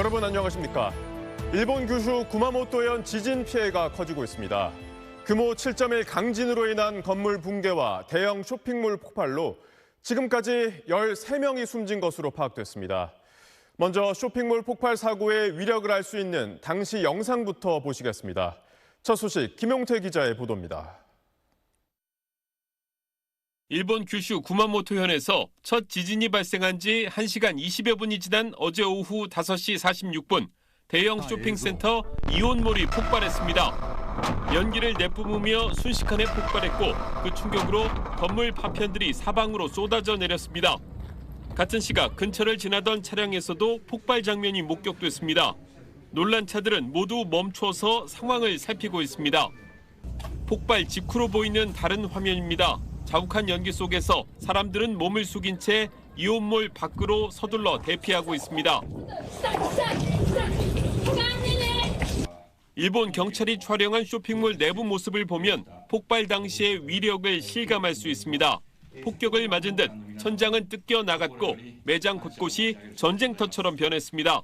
여러분 안녕하십니까? 일본 규슈 구마모토현 지진 피해가 커지고 있습니다. 규모 7.1 강진으로 인한 건물 붕괴와 대형 쇼핑몰 폭발로 지금까지 13명이 숨진 것으로 파악됐습니다. 먼저 쇼핑몰 폭발 사고의 위력을 알 수 있는 당시 영상부터 보시겠습니다. 첫 소식 김용태 기자의 보도입니다. 일본 규슈 구마모토현에서 첫 지진이 발생한 지 1시간 20여 분이 지난 어제 오후 5시 46분, 대형 쇼핑센터 이온몰이 폭발했습니다. 연기를 내뿜으며 순식간에 폭발했고 그 충격으로 건물 파편들이 사방으로 쏟아져 내렸습니다. 같은 시각 근처를 지나던 차량에서도 폭발 장면이 목격됐습니다. 놀란 차들은 모두 멈춰서 상황을 살피고 있습니다. 폭발 직후로 보이는 다른 화면입니다. 자욱한 연기 속에서 사람들은 몸을 숙인 채 이온몰 밖으로 서둘러 대피하고 있습니다. 일본 경찰이 촬영한 쇼핑몰 내부 모습을 보면 폭발 당시의 위력을 실감할 수 있습니다. 폭격을 맞은 듯 천장은 뜯겨 나갔고 매장 곳곳이 전쟁터처럼 변했습니다.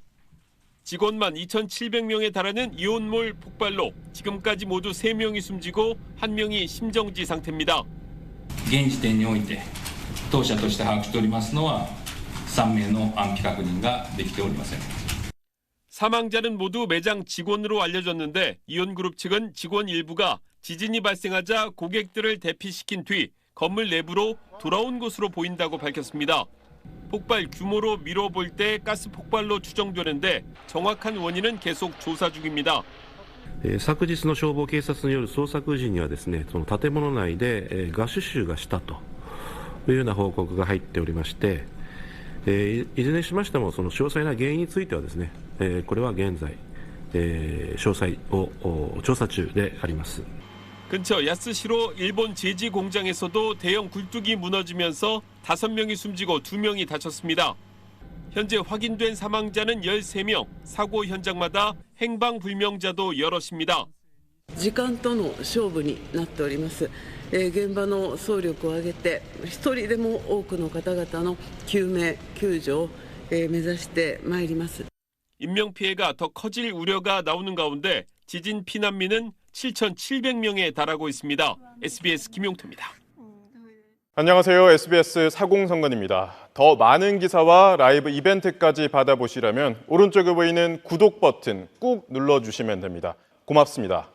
직원만 2,700명에 달하는 이온몰 폭발로 지금까지 모두 3명이 숨지고 1명이 심정지 상태입니다. 現時点において当社として把握しておりますのは3名の安否確認ができておりません。 사망자는 모두 매장 직원으로 알려졌는데 이온그룹 측은 직원 일부가 지진이 발생하자 고객들을 대피시킨 뒤 건물 내부로 돌아온 것으로 보인다고 밝혔습니다. 폭발 규모로 미뤄볼 때 가스 폭발로 추정되는데 정확한 원인은 계속 조사 중입니다. 昨日の消防警察による捜索時にはですね、その建物内でガス臭がしたというような報告が入っておりまして、いずれにしましてもその詳細な原因についてはですね、これは現在、詳細を調査中であります。 근처 야스시로 일본 제지 공장에서도 대형 굴뚝이 무너지면서 5명이 숨지고 2명이 다쳤습니다. 현재 확인된 사망자는 13명, 사고 현장마다 행방불명자도 여럿입니다. 時間との勝負になっております。現場の総力を挙げて一人でも多くの方々の救命救助を目指してまいります。 인명피해가 더 커질 우려가 나오는 가운데 지진 피난민은 7,700명에 달하고 있습니다. SBS 김용태입니다. 안녕하세요. SBS 사공성관입니다. 더 많은 기사와 라이브 이벤트까지 받아보시려면 오른쪽에 보이는 구독 버튼 꾹 눌러주시면 됩니다. 고맙습니다.